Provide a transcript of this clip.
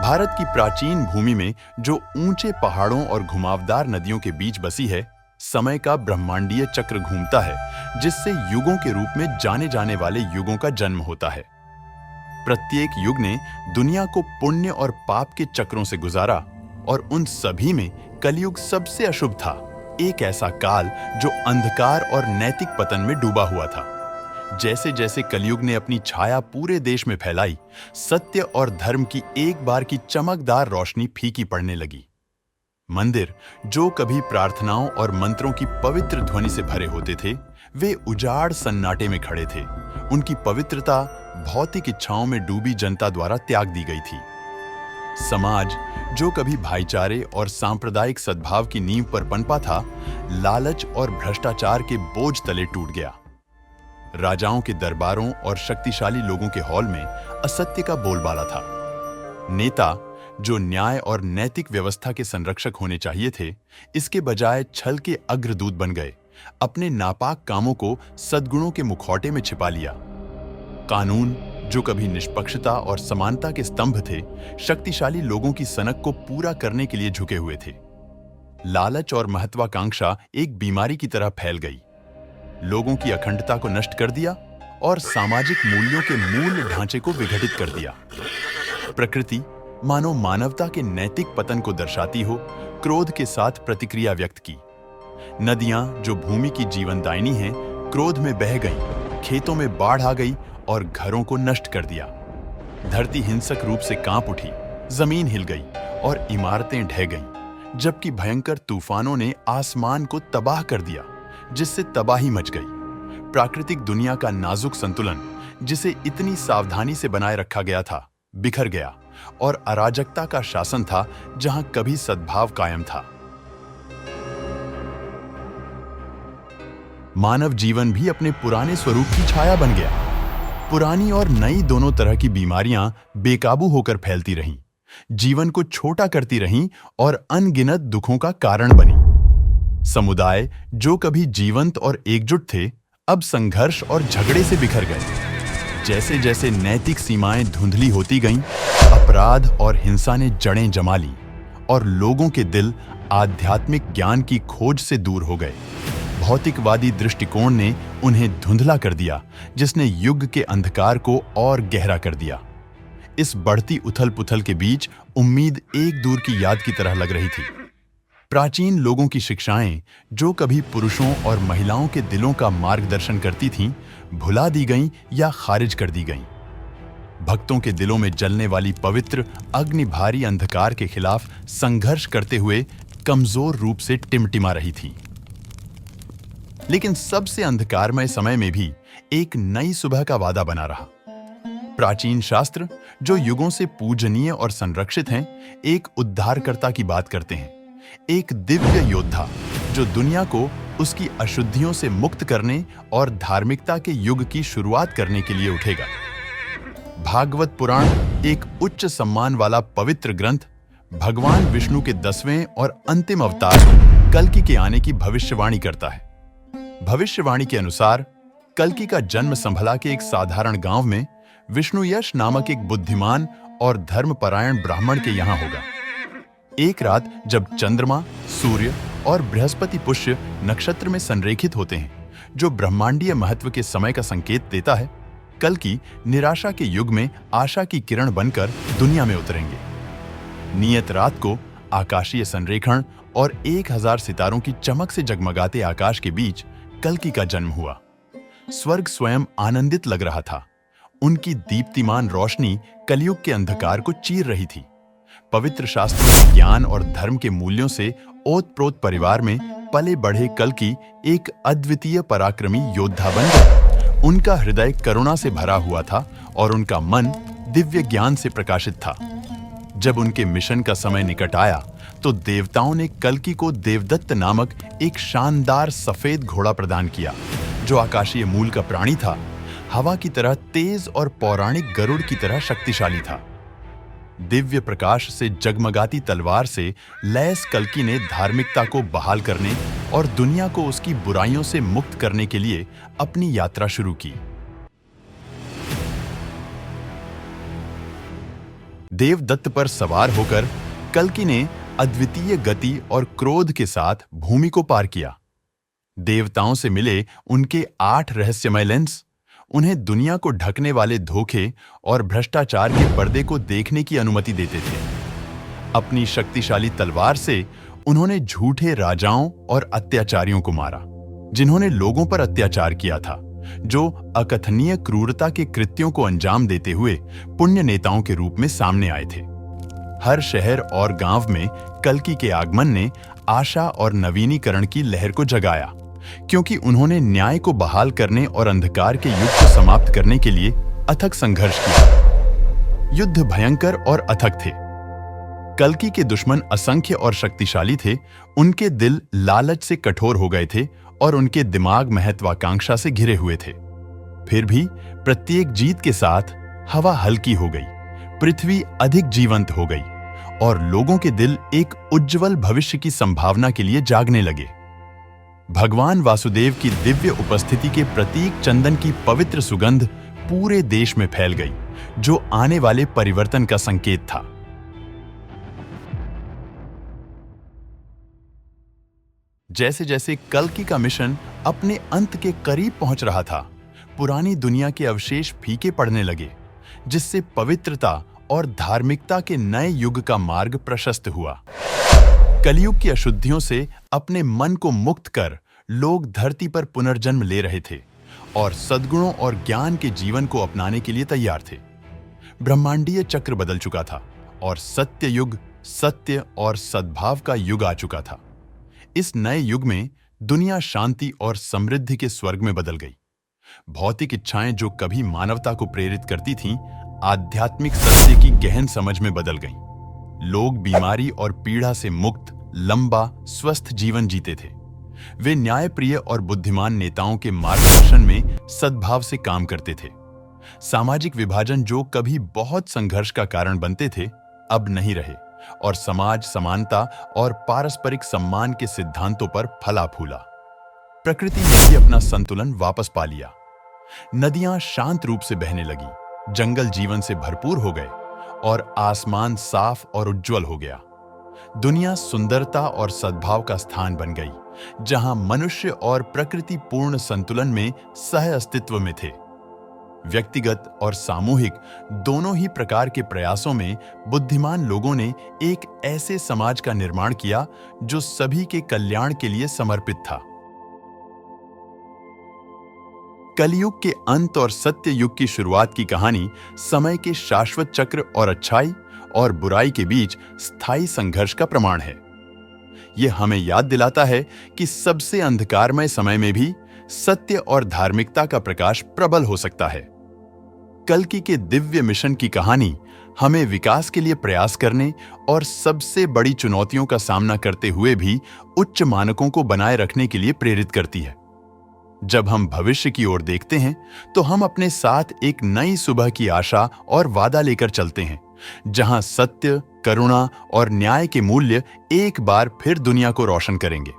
भारत की प्राचीन भूमि में जो ऊंचे पहाड़ों और घुमावदार नदियों के बीच बसी है, समय का ब्रह्मांडीय चक्र घूमता है, जिससे युगों के रूप में जाने जाने वाले युगों का जन्म होता है। प्रत्येक युग ने दुनिया को पुण्य और पाप के चक्रों से गुजारा और उन सभी में कलयुग सबसे अशुभ था, एक ऐसा काल जो अंधकार और नैतिक पतन में डूबा हुआ था। जैसे जैसे कलयुग ने अपनी छाया पूरे देश में फैलाई, सत्य और धर्म की एक बार की चमकदार रोशनी फीकी पड़ने लगी। मंदिर, जो कभी प्रार्थनाओं और मंत्रों की पवित्र ध्वनि से भरे होते थे, वे उजाड़ सन्नाटे में खड़े थे। उनकी पवित्रता भौतिक इच्छाओं में डूबी जनता द्वारा त्याग दी गई थी। समाज, जो कभी भाईचारे और सांप्रदायिक सद्भाव की नींव पर पनपा था, लालच और भ्रष्टाचार के बोझ तले टूट गया। राजाओं के दरबारों और शक्तिशाली लोगों के हॉल में असत्य का बोलबाला था। नेता, जो न्याय और नैतिक व्यवस्था के संरक्षक होने चाहिए थे, इसके बजाय छल के अग्रदूत बन गए, अपने नापाक कामों को सद्गुणों के मुखौटे में छिपा लिया। कानून, जो कभी निष्पक्षता और समानता के स्तंभ थे, शक्तिशाली लोगों की सनक को पूरा करने के लिए झुके हुए थे। लालच और महत्वाकांक्षा एक बीमारी की तरह फैल गई, लोगों की अखंडता को नष्ट कर दिया और सामाजिक मूल्यों के मूल ढांचे को विघटित कर दिया। प्रकृति, मानो मानवता के नैतिक पतन को दर्शाती हो, क्रोध के साथ प्रतिक्रिया व्यक्त की। नदियां, जो भूमि की जीवनदायिनी हैं, क्रोध में बह गईं, खेतों में बाढ़ आ गई और घरों को नष्ट कर दिया। धरती हिंसक रूप से कांप उठी, जमीन हिल गई और इमारतें ढह गईं, जबकि भयंकर तूफानों ने आसमान को तबाह कर दिया, जिससे तबाही मच गई। प्राकृतिक दुनिया का नाजुक संतुलन, जिसे इतनी सावधानी से बनाए रखा गया था, बिखर गया और अराजकता का शासन था जहां कभी सद्भाव कायम था। मानव जीवन भी अपने पुराने स्वरूप की छाया बन गया। पुरानी और नई दोनों तरह की बीमारियां बेकाबू होकर फैलती रहीं, जीवन को छोटा करती रहीं और अनगिनत दुखों का कारण बनी। समुदाय, जो कभी जीवंत और एकजुट थे, अब संघर्ष और झगड़े से बिखर गए। जैसे जैसे नैतिक सीमाएं धुंधली होती गईं, अपराध और हिंसा ने जड़ें जमा ली और लोगों के दिल आध्यात्मिक ज्ञान की खोज से दूर हो गए। भौतिकवादी दृष्टिकोण ने उन्हें धुंधला कर दिया, जिसने युग के अंधकार को और गहरा कर दिया। इस बढ़ती उथल-पुथल के बीच उम्मीद एक दूर की याद की तरह लग रही थी। प्राचीन लोगों की शिक्षाएं, जो कभी पुरुषों और महिलाओं के दिलों का मार्गदर्शन करती थीं, भुला दी गईं या खारिज कर दी गईं। भक्तों के दिलों में जलने वाली पवित्र अग्नि भारी अंधकार के खिलाफ संघर्ष करते हुए कमजोर रूप से टिमटिमा रही थी। लेकिन सबसे अंधकारमय समय में भी एक नई सुबह का वादा बना रहा। प्राचीन शास्त्र, जो युगों से पूजनीय और संरक्षित हैं, एक उद्धारकर्ता की बात करते हैं, एक दिव्य योद्धा जो दुनिया को उसकी अशुद्धियों से मुक्त करने और धार्मिकता के युग की शुरुआत करने के लिए उठेगा। भागवत पुराण, एक उच्च सम्मान वाला पवित्र ग्रंथ, भगवान विष्णु के 10वें और अंतिम अवतार कल्कि के आने की भविष्यवाणी करता है। भविष्यवाणी के अनुसार कल्कि का जन्म संभला के एक साधारण गांव में विष्णुयश नामक एक बुद्धिमान और धर्मपरायण ब्राह्मण के यहां होगा। एक रात जब चंद्रमा, सूर्य और बृहस्पति पुष्य नक्षत्र में संरेखित होते हैं, जो ब्रह्मांडीय महत्व के समय का संकेत देता है, कल्कि निराशा के युग में आशा की किरण बनकर दुनिया में उतरेंगे। नियत रात को आकाशीय संरेखण और 1000 सितारों की चमक से जगमगाते आकाश के बीच कल्कि का जन्म हुआ। स्वर्ग स्वयं आनंदित लग रहा था। उनकी दीप्तिमान रोशनी कलयुग के अंधकार को चीर रही थी। पवित्र शास्त्रों के ज्ञान और धर्म के मूल्यों से ओतप्रोत परिवार में पले बढ़े कल्कि एक अद्वितीय पराक्रमी योद्धा बन गए। उनका हृदय करुणा से भरा हुआ था और उनका मन दिव्य ज्ञान से प्रकाशित था। जब उनके मिशन का समय निकट आया, तो देवताओं ने कल्कि को देवदत्त नामक एक शानदार सफेद घोड़ा प्रदान किया, जो आकाशीय मूल का प्राणी था, हवा की तरह तेज और पौराणिक गरुड़ की तरह शक्तिशाली था। दिव्य प्रकाश से जगमगाती तलवार से लैस कल्कि ने धार्मिकता को बहाल करने और दुनिया को उसकी बुराइयों से मुक्त करने के लिए अपनी यात्रा शुरू की। देवदत्त पर सवार होकर कल्कि ने अद्वितीय गति और क्रोध के साथ भूमि को पार किया। देवताओं से मिले उनके 8 रहस्यमय लेंस उन्हें दुनिया को ढकने वाले धोखे और भ्रष्टाचार के पर्दे को देखने की अनुमति देते थे। अपनी शक्तिशाली तलवार से उन्होंने झूठे राजाओं और अत्याचारियों को मारा, जिन्होंने लोगों पर अत्याचार किया था, जो अकथनीय क्रूरता के कृत्यों को अंजाम देते हुए पुण्य नेताओं के रूप में सामने आए थे। हर शहर और गांव में कल्कि के आगमन ने आशा और नवीनीकरण की लहर को जगाया, क्योंकि उन्होंने न्याय को बहाल करने और अंधकार के युग को समाप्त करने के लिए अथक संघर्ष किया। युद्ध भयंकर और अथक थे। कल्कि के दुश्मन असंख्य और शक्तिशाली थे। उनके दिल लालच से कठोर हो गए थे और उनके दिमाग महत्वाकांक्षा से घिरे हुए थे। फिर भी प्रत्येक जीत के साथ हवा हल्की हो गई, पृथ्वी अधिक जीवंत हो गई और लोगों के दिल एक उज्जवल भविष्य की संभावना के लिए जागने लगे। भगवान वासुदेव की दिव्य उपस्थिति के प्रतीक चंदन की पवित्र सुगंध पूरे देश में फैल गई, जो आने वाले परिवर्तन का संकेत था। जैसे जैसे कल्कि का मिशन अपने अंत के करीब पहुंच रहा था, पुरानी दुनिया के अवशेष फीके पड़ने लगे, जिससे पवित्रता और धार्मिकता के नए युग का मार्ग प्रशस्त हुआ। कलयुग की अशुद्धियों से अपने मन को मुक्त कर लोग धरती पर पुनर्जन्म ले रहे थे और सद्गुणों और ज्ञान के जीवन को अपनाने के लिए तैयार थे। ब्रह्मांडीय चक्र बदल चुका था और सत्य युग, सत्य और सद्भाव का युग आ चुका था। इस नए युग में दुनिया शांति और समृद्धि के स्वर्ग में बदल गई। भौतिक इच्छाएं जो कभी मानवता को प्रेरित करती थीं, आध्यात्मिक सत्य की गहन समझ में बदल गईं। लोग बीमारी और पीड़ा से मुक्त, लंबा, स्वस्थ जीवन जीते थे। वे न्यायप्रिय और बुद्धिमान नेताओं के मार्गदर्शन में सद्भाव से काम करते थे। सामाजिक विभाजन जो कभी बहुत संघर्ष का कारण बनते थे, अब नहीं रहे और समाज समानता और पारस्परिक सम्मान के सिद्धांतों पर फला फूला। प्रकृति ने भी अपना संतुलन वापस पा लिया। नदियां शांत रूप से बहने लगी, जंगल जीवन से भरपूर हो गए और आसमान साफ और उज्जवल हो गया। दुनिया सुंदरता और सद्भाव का स्थान बन गई, जहां मनुष्य और प्रकृति पूर्ण संतुलन में सह अस्तित्व में थे। व्यक्तिगत और सामूहिक दोनों ही प्रकार के प्रयासों में बुद्धिमान लोगों ने एक ऐसे समाज का निर्माण किया जो सभी के कल्याण के लिए समर्पित था। कलयुग के अंत और सत्य युग की शुरुआत की कहानी समय के शाश्वत चक्र और अच्छाई और बुराई के बीच स्थायी संघर्ष का प्रमाण है। यह हमें याद दिलाता है कि सबसे अंधकारमय समय में भी सत्य और धार्मिकता का प्रकाश प्रबल हो सकता है। कल्कि के दिव्य मिशन की कहानी हमें विकास के लिए प्रयास करने और सबसे बड़ी चुनौतियों का सामना करते हुए भी उच्च मानकों को बनाए रखने के लिए प्रेरित करती है। जब हम भविष्य की ओर देखते हैं, तो हम अपने साथ एक नई सुबह की आशा और वादा लेकर चलते हैं, जहां सत्य, करुणा और न्याय के मूल्य एक बार फिर दुनिया को रोशन करेंगे।